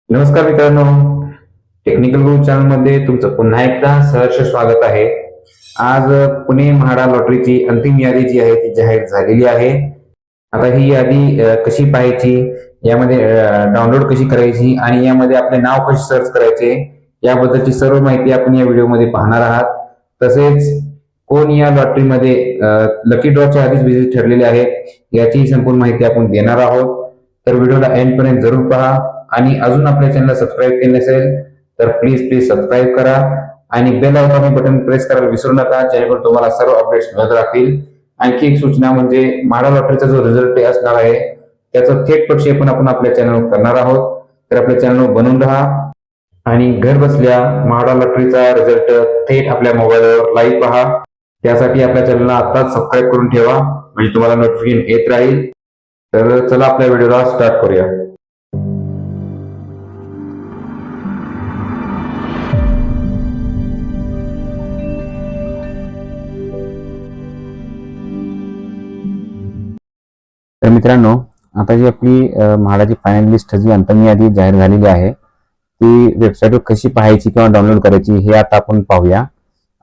नमस्कार मित्रांनो, टेक्निकल गुरु चॅनल मध्ये तुमचं पुन्हा एकदा सहर्ष स्वागत आहे. आज पुणे म्हाडा लॉटरीची अंतिम यादी जी आहे ती जाहीर झालेली आहे. आता ही यादी कशी पाहायची, यामध्ये डाउनलोड कशी करायची आणि यामध्ये आपले नाव कसे सर्च करायचे याबद्दलची सर्व माहिती आपण या व्हिडिओमध्ये पाहणार आहात. तसेच कोण या लॉटरीमध्ये लकी ड्रॉच्या आधीच विजेते ठरलेले आहेत याची संपूर्ण माहिती आपण देणार आहोत. तर व्हिडिओला एंड पर्यंत जरूर पहा आणि अजून आपल्या चॅनलला सबस्क्राईब केले नसेल तर प्लीज सबस्क्राईब करा आणि बेल आयकॉन बटन प्रेस करायला विसरू नका, जेणेकरून तुम्हाला सर्व अपडेट्स मिळत राहतील. आणखी एक सूचना म्हणजे म्हाडा लॉटरीचा जो रिझल्ट असणार आहे त्याचं थेट प्रक्षेपण आपण आपल्या चॅनलवर करणार आहोत. तर आपल्या चॅनलवर बनून राहा आणि घर बसल्या म्हाडा लॉटरीचा रिझल्ट थेट आपल्या मोबाईलवर लाईव्ह पहा. त्यासाठी आपल्या चॅनलला आताच सबस्क्राईब करून ठेवा, म्हणजे तुम्हाला नोटिफिकेशन येत राहील. तर चला आपल्या व्हिडिओला स्टार्ट करूया. तर मित्रांनो, आता जी आपली म्हाडाची फायनल लिस्ट जी अंतिम यादी जाहीर झालेली आहे ती वेबसाईटवर कशी पाहायची किंवा डाउनलोड करायची हे आता आपण पाहूया.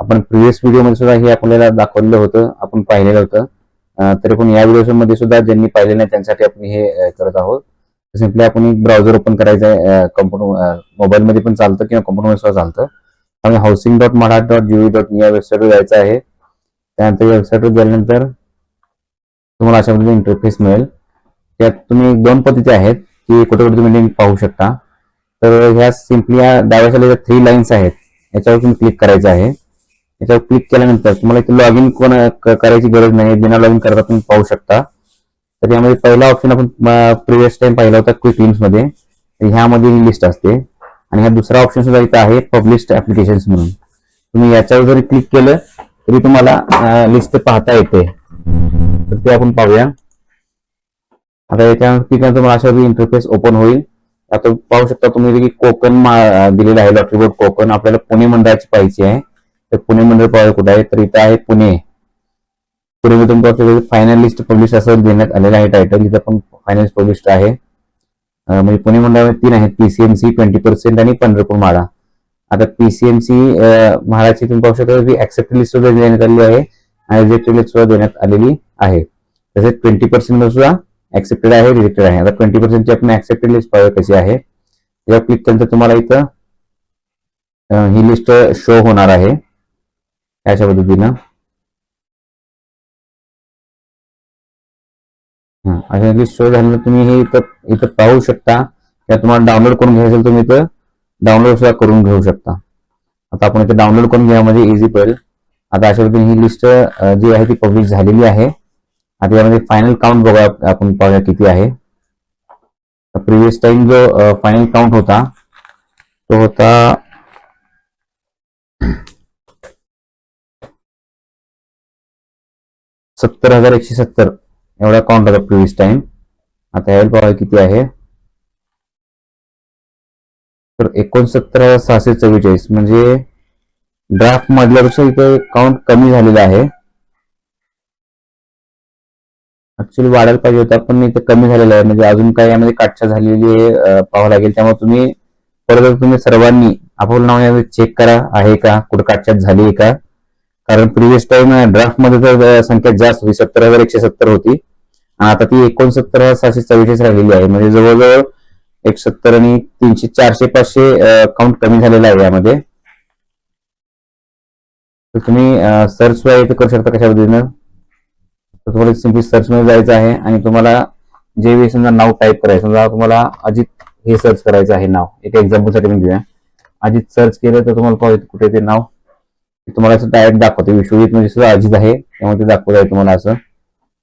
आपण प्रिव्हियस व्हिडिओमध्ये सुद्धा हे आपल्याला दाखवलेलं होतं, आपण पाहिलेलं होतं. तरी पण या व्हिडिओमध्ये सुद्धा ज्यांनी पाहिले नाही त्यांच्यासाठी आपण हे करत आहोत. सिम्पली आपण एक ब्राउझर ओपन करायचं आहे, कॉम्प्युटर मोबाईलमध्ये पण चालतं किंवा कॉम्प्युटरमध्ये सुद्धा चालतं. आणि housing.mahad.gov.in या वेबसाईटवर जायचं आहे. त्यानंतर या वेबसाईटवर गेल्यानंतर तुम्हाला अशा पद्धतीने इंटरफेस मिळेल. त्यात तुम्ही दोन पद्धती आहेत की कुठे कुठे तुम्ही लिंक पाहू शकता. तर ह्या सिम्पली या डाव्या साईडला 3 लाईन्स आहेत, याच्यावर तुम्ही क्लिक करायचं आहे. याच्यावर क्लिक केल्यानंतर तुम्हाला इथे लॉग इन करायची गरज नाही, बिना लॉग इन करता तुम्ही पाहू शकता. तर यामध्ये पहिला ऑप्शन आपण प्रिव्हियस टाइम पाहिला होता क्विक लिंक्स मध्ये, ह्यामध्ये ही लिस्ट असते. आणि हा दुसरा ऑप्शन सुद्धा इथं आहे पब्लिश्ड ऍप्लिकेशन्स म्हणून. तुम्ही याच्यावर जरी क्लिक केलं तरी तुम्हाला लिस्ट पाहता येते. तर ते आपण पाहूया. आता याच्यानंतर तुम्हाला अशा इंटरफेस ओपन होईल. आता पाहू शकता तुम्ही की कोकण दिलेलं आहे, लॉटरी बोर्ड कोकण. आपल्याला पुणे मंडळाची पाहिजे आहे, तर पुणे मंडळ पाहायला कुठे आहे, तर इथं आहे पुणे. पुणे तुम्ही फायनल लिस्ट पब्लिश असं देण्यात आलेलं आहे टायटल. इथं पण फायनल पब्लिश आहे. म्हणजे पुणे मंडळामध्ये 3 आहेत, पीसीएमसी 20% आणि पंढरपूर म्हाडा. आता पीसीएमसी म्हाडाची तुम्ही पाहू शकता की ऍक्सेप्टेड लिस्ट सुद्धा देण्यात आलेली आहे आणि रिजेक्टेड लिस्ट सुद्धा देण्यात आलेली आहे. तसेच 20% सुद्धा ऍक्सेप्टेड आहे, रिजेक्टेड आहे. आता 20% ची आपण ऍक्सेप्टेड लिस्ट पाहूया कशी आहे. यावर क्लिक केल्यानंतर तुम्हाला इथं ही लिस्ट शो होणार आहे अशा पद्धतीनं. अशा लिस्ट शो झाल्यानंतर तुम्ही हे इथं पाहू शकता. या तुम्हाला डाउनलोड करून घ्यायचं असेल तुम्ही इथं डाउनलोड सुद्धा करून घेऊ शकता. आता आपण इथे डाउनलोड करून घ्यामध्ये इझी पडेल. आता अशा पद्धतीने ही लिस्ट जी आहे ती पब्लिश झालेली आहे. आता यामध्ये फायनल काउंट बघा, आपण पाहूया किती आहे. प्रिव्हियस टाइम जो फायनल काउंट होता तो होता 70,170 एवढा काउंट होता प्रिव्हियस टाइम. आता यावेळी पाहूया किती आहे. तर 69,644 म्हणजे ड्राफ्ट मधल्यापेक्षा इथे काउंट कमी झालेला आहे. ऍक्च्युअली वाढायला पाहिजे होता पण इथे कमी झालेला आहे, म्हणजे अजून काही यामध्ये काटछा झालेली आहे पाहावं लागेल. त्यामुळे तुम्ही सर्वांनी आपलं नाव यामध्ये चेक करा आहे का, कुठं काटछाट झाली आहे का. कारण प्रिव्हियस टाइम ड्राफ्ट मध्ये तर संख्या जास्त होती, 70,170 होती. आता ती 69,644 राहिलेली आहे. म्हणजे जवळजवळ 170 आणि 300 400 500 काउंट कमी झालेला आहे यामध्ये. तर तुम्ही सर्च इथे करू शकता कशा पद्धतीनं. तर तुम्हाला सिम्पली सर्च मध्ये जायचं आहे आणि तुम्हाला जे वेळी समजा नाव टाईप करायचं, समजा तुम्हाला अजित हे सर्च करायचं आहे नाव, एक एक्झाम्पल साठी घेऊया. अजित सर्च केलं तर तुम्हाला पाहू कुठे ते नाव तुम्हाला असं डायरेक्ट दाखवते. विश्वजित म्हणजे सुद्धा अजित आहे, त्यामुळे ते दाखवत आहे तुम्हाला असं.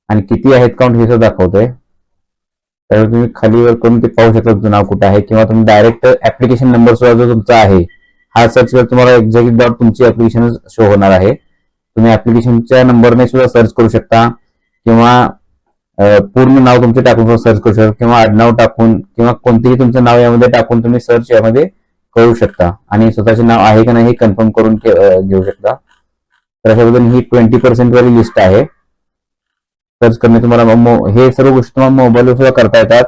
आणि किती आहेत काउंट हे सुद्धा दाखवतोय. तर तुम्ही खालीवर करून ते पाहू शकता तुमचं नाव कुठं आहे. किंवा तुम्ही डायरेक्ट ऍप्लिकेशन नंबर सुद्धा जो तुमचा आहे हा सर्च केला तुम्हाला एक्झॅक्ट डॉट तुमची ऍप्लिकेशन शो होणार आहे. तुम्ही ऍप्लिकेशनच्या नंबरने सुद्धा सर्च करू शकता किंवा पूर्ण नाव तुमचे टाकून सर्च करू शकता किंवा आडनाव टाकून किंवा कोणतेही तुमचं नाव यामध्ये टाकून तुम्ही सर्च यामध्ये करू शकता आणि स्वतःचे नाव आहे का नाही हे कन्फर्म करून घेऊ शकता. तर अशा पद्धतीने ही 20% वाली लिस्ट आहे. सर्च करणे तुम्हाला हे सर्व गोष्टी तुम्हाला मोबाईलवर सुद्धा करता येतात.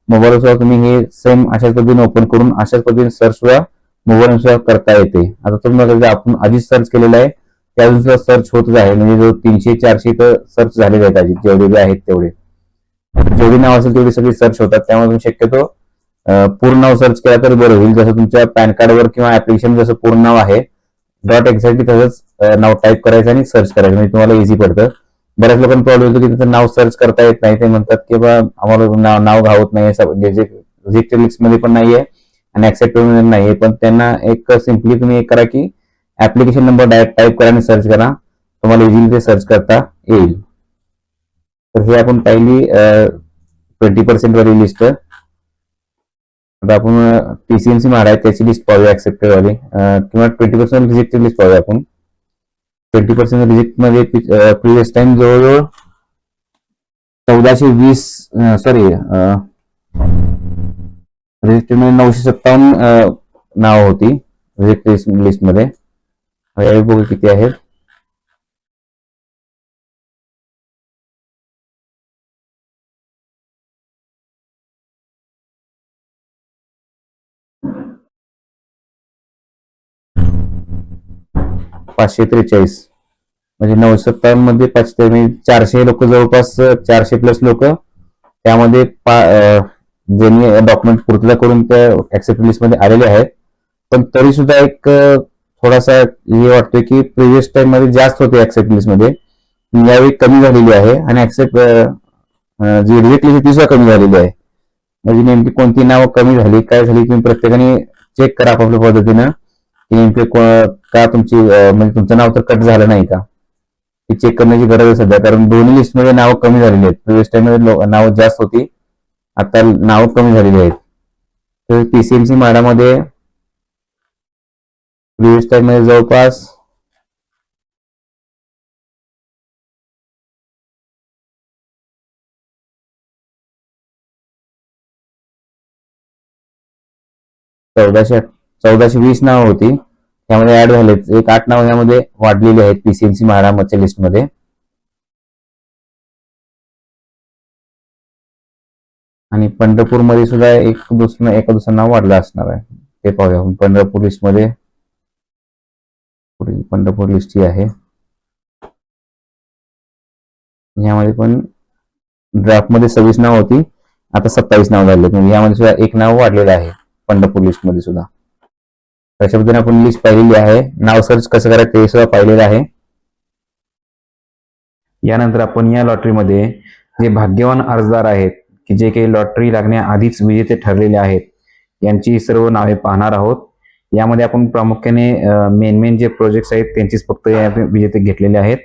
मोबाईल सुद्धा तुम्ही हे सेम अशाच पद्धतीने ओपन करून अशाच पद्धतीने सर्च सुद्धा मोबाईल सुद्धा करता येते. आता तुम्ही आपण आधीच सर्च केलेलं आहे त्यातून सुद्धा सर्च होतच आहे, म्हणजे जो 300-400 तर सर्च झालेले आहेत आधी जेवढे आहेत तेवढे, जेवढी नाव असेल तेवढी सगळी सर्च होतात. त्यामुळे तुम्ही शक्यतो पूर्ण नाव सर्च केला तर बरं होईल. जसं तुमच्या पॅन कार्डवर किंवा ऍप्लिकेशन जसं पूर्ण नाव आहे डॉट एक्झॅक्टली तसंच नाव टाईप करायचं आणि सर्च करायचं, म्हणजे तुम्हाला इझी पडतं. बऱ्याच लोकांना प्रॉब्लेम होतो की त्याचं नाव सर्च करता येत नाही. ते म्हणतात की बा आम्हाला नाव घावत नाही, रिजेक्टेड लिस्ट मध्ये पण नाहीये आणि ऍक्सेप्टेड मध्ये नाहीये. पण त्यांना एक सिम्पली तुम्ही एक करा की ऍप्लिकेशन नंबर डायरेक्ट टाईप करा आणि सर्च करा, तुम्हाला इझिली ते सर्च करता येईल. तर हे आपण पाहिली 20% वाली लिस्ट. आता आपण पीसीएमसी म्हाडा आहे त्याची लिस्ट पाहूया ऍक्सेप्टेड वाली, किंवा 20% रिजेक्टेड लिस्ट पाहूया आपण. 20% रिजेक्ट मध्ये प्रिव्हियस टाइम जवळजवळ 1420 रिजेक्टेड मध्ये 957 नाव होती रिजेक्टेड लिस्ट मध्ये. यावेळी बघू किती आहेत. पाचशे 43, म्हणजे 957 मध्ये 400 लोक, जवळपास 400 प्लस लोक त्यामध्ये ज्यांनी डॉक्युमेंट पूर्तता करून त्या ऍक्सेप्टेड लिस्ट मध्ये आलेले आहेत. पण तरी सुद्धा एक थोडासा हे वाटतोय की प्रिव्हियस टाइम मध्ये जास्त होते ऍक्सेप्टेड लिस्ट मध्ये, यावेळी कमी झालेली आहे. आणि ऍक्सेप्ट जी रिजेक्ट लिस्ट ती सुद्धा कमी झालेली आहे. म्हणजे नेमकी कोणती नावं कमी झाली काय झाली तुम्ही प्रत्येकाने चेक करा आपापल्या पद्धतीनं की नेमके का तुमची म्हणजे तुमचं नाव तर कट झालं नाही का, हे चेक करण्याची गरज आहे सध्या. कारण दोन्ही लिस्ट मध्ये नावं कमी झालेली आहेत. प्रिव्हियस टाइम मध्ये नावं जास्त होती, आता नावं कमी झालेली आहेत. तर पीसीएमसी म्हाडामध्ये प्रिव्हियस टाइम मध्ये जवळपास 1420 नावं होती, त्यामध्ये ऍड झालेत एक 8 नावं यामध्ये वाढलेली आहेत पीसीएमसी म्हाडाच्या लिस्टमध्ये. आणि पंढरपूरमध्ये सुद्धा एका दुसरं नाव वाढलं असणार आहे, ते पाहूया आपण. पंढरपूर लिस्ट मध्ये पंढरपूर लिस्ट ही आहे. यामध्ये पण ड्राफ्ट मध्ये 26 नाव होती, आता 27 नाव झाले, म्हणजे यामध्ये सुद्धा एक नाव वाढलेलं आहे पंढरपूर लिस्ट मध्ये सुद्धा. अशा पद्धतीने आपण लिस्ट पाहिलेली आहे. नाव सर्च कसं करायचं ते सुद्धा पाहिलेलं आहे. यानंतर आपण या लॉटरीमध्ये जे भाग्यवान अर्जदार आहेत की जे काही लॉटरी लागण्याआधीच विजेते ठरलेले आहेत यांची सर्व नावे पाहणार आहोत. यामध्ये आपण प्रामुख्याने मेन जे प्रोजेक्ट्स आहेत त्यांचीच फक्त विजेते घेतलेले आहेत.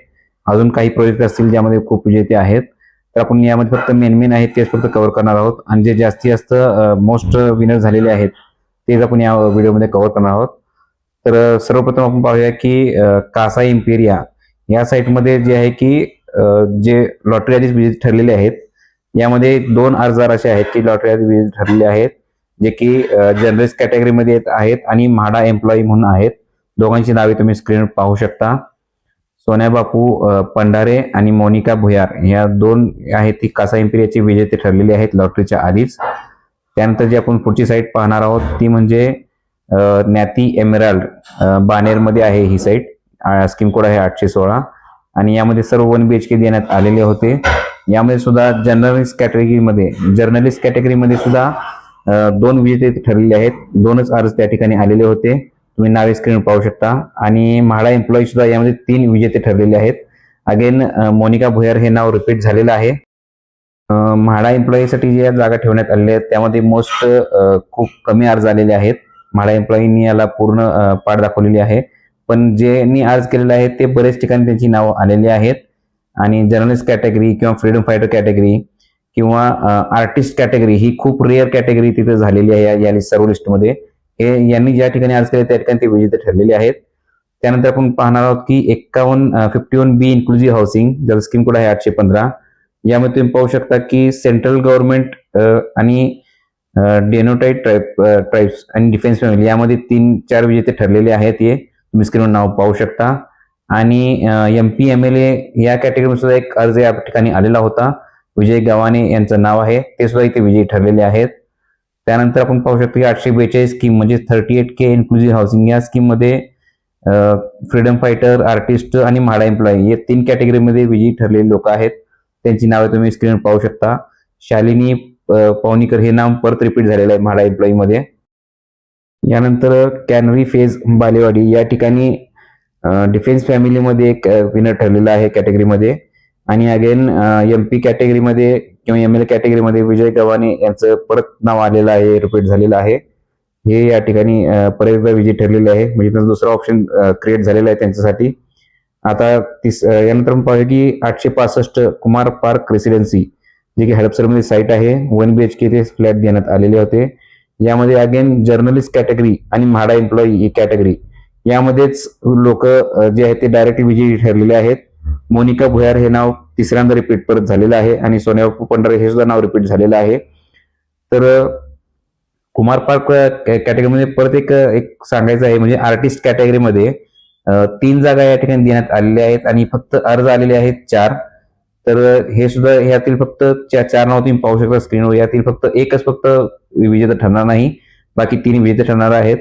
अजून काही प्रोजेक्ट असतील ज्यामध्ये खूप विजेते आहेत, तर आपण यामध्ये फक्त मेन आहेत तेच फक्त कव्हर करणार आहोत. आणि जे जास्तीत जास्त मोस्ट विनर झालेले आहेत तेच आपण या व्हिडिओमध्ये कव्हर करणार आहोत. तर सर्वप्रथम आपण पाहूया की कासा इम्पेरिया या साईटमध्ये जे आहे की जे लॉटरी आधीच विजेते ठरलेले आहेत, यामध्ये 2 अर्जदार असे आहेत की लॉटरी आधी विजेते ठरलेले आहेत, जे की जर्नलिस्ट कॅटेगरीमध्ये आहेत आणि म्हाडा एम्प्लॉई म्हणून आहेत. दोघांची नावे तुम्ही स्क्रीनवर पाहू शकता. सोन्या बापू पंढारे आणि मोनिका भुयार या 2 आहेत ती कासा इम्पेरियाची विजेते ठरलेली आहेत लॉटरीच्या आधीच. त्यानंतर जी आपण पुढची साईट पाहणार आहोत ती म्हणजे नॅती एमेराल्ड बानेरमध्ये आहे ही साईट. स्कीम कोड आहे 816 आणि यामध्ये सर्व 1 BHK देण्यात आलेले होते. यामध्ये सुद्धा जर्नलिस्ट कॅटेगरीमध्ये सुद्धा 2 विजेते ठरलेले आहेत. 2च अर्ज त्या ठिकाणी आलेले होते, तुम्ही नावे स्क्रीनवर पाहू शकता. आणि म्हाडा एम्प्लॉई सुद्धा यामध्ये 3 विजेते ठरलेले आहेत. अगेन मोनिका भुयार हे नाव रिपीट झालेलं आहे. म्हाडा एम्प्लॉईसाठी ज्या जागा ठेवण्यात आलेल्या आहेत त्यामध्ये मोस्ट खूप कमी अर्ज आलेले आहेत. म्हाडा एम्प्लॉईंनी याला पूर्ण पाठ दाखवलेली आहे, पण ज्यांनी अर्ज केलेला आहे ते बरेच ठिकाणी त्यांची नावं आलेली आहेत. आणि जर्नलिस्ट कॅटेगरी किंवा फ्रीडम फायटर कॅटेगरी किंवा आर्टिस्ट कॅटेगरी ही खूप रेअर कॅटेगरी तिथे झालेली आहे या सर्व लिस्टमध्ये. हे यांनी ज्या ठिकाणी अर्ज केले त्या ठिकाणी ते विजेते ठरलेले आहेत. त्यानंतर आपण पाहणार आहोत की 51B इन्क्लुझिव्ह हाऊसिंग ज्याचा स्कीम कोड आहे 815. यामध्ये तुम्ही पाहू शकता की सेंट्रल गव्हर्नमेंट आणि डेनोटाईट ट्राईब्स आणि डिफेन्स फॅमिली यामध्ये 3-4 विजेते ठरलेले आहेत. हे तुम्ही स्क्रीनवर नाव पाहू शकता. आणि MP MLA या कॅटेगरीमध्ये सुद्धा एक अर्ज या ठिकाणी आलेला होता. विजय गव्हाणे यांचं नाव आहे, ते सुद्धा इथे विजयी ठरलेले आहेत. त्यानंतर आपण पाहू शकतो की 842 स्कीम म्हणजे 38K इन्क्लुझिव्ह हाऊसिंग या स्कीम मध्ये फ्रीडम फायटर, आर्टिस्ट आणि म्हाडा एम्प्लॉई या 3 कॅटेगरीमध्ये विजयी ठरलेले लोक आहेत. त्यांची नावे तुम्ही स्क्रीनवर पाहू शकता. शालिनी पवनीकर हे नाव परत रिपीट झालेलं आहे म्हाडा एम्प्लॉई मध्ये. यानंतर कॅनरी फेज बालेवाडी या ठिकाणी डिफेन्स फॅमिलीमध्ये एक विनर ठरलेला आहे कॅटेगरीमध्ये. आणि अगेन MP कॅटेगरीमध्ये किंवा ML कॅटेगरीमध्ये विजय गव्हाणे यांचं परत नाव आलेलं आहे, रिपीट झालेलं आहे. हे या ठिकाणी परत एकदा विजय ठरलेले आहे, म्हणजे त्यांचा दुसरा ऑप्शन क्रिएट झालेला आहे त्यांच्यासाठी. आता यानंतर आपण पाहूया की 865 कुमार पार्क रेसिडेन्सी जे की हडपसरमध्ये साईट आहे, 1 BHK ते फ्लॅट देण्यात आलेले होते. यामध्ये अगेन जर्नलिस्ट कॅटेगरी आणि म्हाडा एम्प्लॉई ही कॅटेगरी यामध्येच लोक जे आहेत ते डायरेक्टली विजयी ठरलेले आहेत. मोनिका भुयार हे नाव तिसऱ्यांदा रिपीट परत झालेलं आहे आणि सोनिया पंढरे हे सुद्धा नाव रिपीट झालेलं आहे. तर कुमार पार्क कॅटेगरीमध्ये परत एक सांगायचं आहे, म्हणजे आर्टिस्ट कॅटेगरीमध्ये 3 जागा या ठिकाणी देण्यात आलेल्या आहेत आणि फक्त अर्ज आलेले आहेत 4. तर हे सुद्धा ह्यातील फक्त 4 नाव तुम्ही पाहू शकता स्क्रीनवर. यातील फक्त एकच विजेता ठरणार नाही, बाकी 3 विजेते ठरणार आहेत.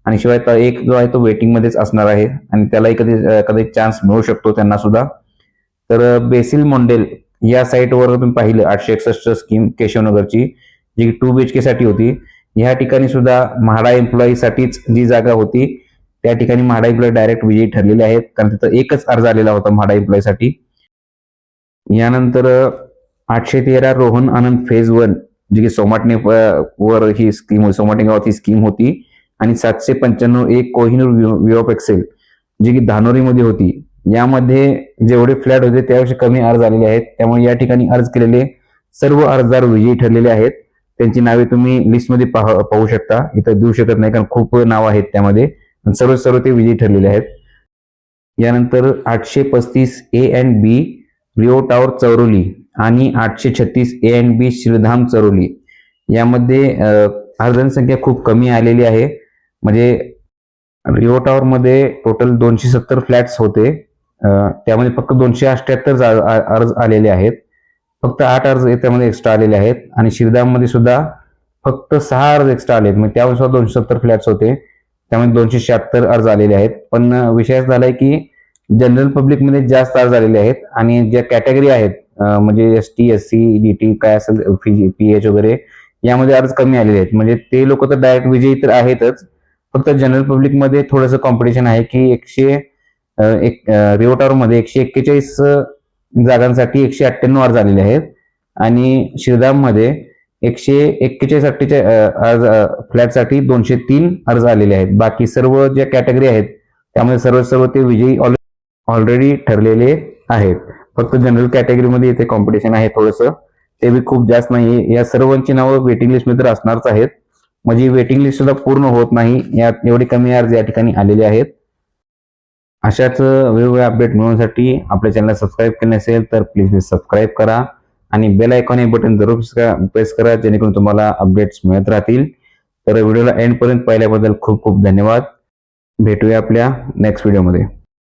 आणि शिवाय एक जो आहे तो वेटिंग मध्येच असणार आहे आणि त्यालाही कधी चान्स मिळू शकतो त्यांना सुद्धा. तर बेसिल मोंडेल या साईटवर तुम्ही पाहिलं 861 स्कीम केशवनगरची जी 2 BHK साठी होती. या ठिकाणी सुद्धा म्हाडा एम्प्लॉई साठीच जी जागा होती त्या ठिकाणी म्हाडा एम्प्लॉई डायरेक्ट विजयी ठरलेले आहेत, कारण तिथं एकच अर्ज आलेला होता म्हाडा एम्प्लॉई साठी. यानंतर 813 रोहन आनंद फेज 1 जी की सोमाटणे वर ही स्कीम सोमाटणे गावात ही स्कीम होती. आणि 795 एक कोहिनूर व्ह्यू एक्सेल जी की धानोरीमध्ये होती. यामध्ये जेवढे फ्लॅट होते त्यापेक्षा कमी अर्ज आलेले आहेत, त्यामुळे या ठिकाणी अर्ज केलेले सर्व अर्जदार विजयी ठरलेले आहेत. त्यांची नावे तुम्ही लिस्टमध्ये पाहू शकता, इथं देऊ शकत नाही कारण खूप नाव आहेत त्यामध्ये, सर्व ते विजयी ठरलेले आहेत. यानंतर 835 A&B रिओ टावर चौरोली आणि 836 A&B श्रीधाम चौरोली यामध्ये अर्जांची संख्या खूप कमी आलेली आहे. म्हणजे रिओ टावर मध्ये टोटल 270 फ्लॅट्स होते, त्यामध्ये फक्त 278 अर्ज आलेले आहेत. फक्त 8 अर्ज त्यामध्ये एक्स्ट्रा आलेले आहेत. आणि श्रीधाम मध्ये सुद्धा फक्त 6 अर्ज एक्स्ट्रा आले, म्हणजे त्यामध्ये सुद्धा 270 फ्लॅट्स होते, त्यामध्ये 276 अर्ज आलेले आहेत. पण विषय झालाय की जनरल पब्लिक मध्ये जास्त अर्ज आलेले आहेत आणि ज्या कॅटेगरी आहेत म्हणजे ST SC DT काय असेल PH वगैरे यामध्ये अर्ज कमी आलेले आहेत. म्हणजे ते लोक तर डायरेक्ट विजयी तर आहेतच, फक्त जनरल पब्लिक मध्ये थोडंसं कॉम्पिटिशन आहे की रिओ टावर मध्ये 141 जागांसाठी 198 अर्ज आलेले आहेत आणि श्रीधाम मध्ये 141 अर्ज फ्लॅटसाठी 203 अर्ज आलेले आहेत. बाकी सर्व ज्या कॅटेगरी आहेत त्यामध्ये सर्व ते विजयी ऑलरेडी ठरलेले आहेत. फक्त जनरल कॅटेगरीमध्ये इथे कॉम्पिटिशन आहे थोडंसं, ते बी खूप जास्त नाही. या सर्वांची नावं वेटिंग लिस्ट मध्ये असणारच आहेत, म्हणजे वेटिंग लिस्ट सुद्धा पूर्ण होत नाही, यात एवढे कमी अर्ज या ठिकाणी आलेले आहेत. अशाच वेगवेगळ्या अपडेट मिळवण्यासाठी आपल्या चॅनलला सबस्क्राईब केले नसेल तर प्लीज सबस्क्राईब करा आणि बेल आयकॉन हे बटन जरूर प्रेस करा, जेणेकरून तुम्हाला अपडेट्स मिळत राहतील. तर व्हिडिओला एंड पर्यंत पाहिल्याबद्दल खूप खूप धन्यवाद. भेटूया आपल्या नेक्स्ट व्हिडिओमध्ये.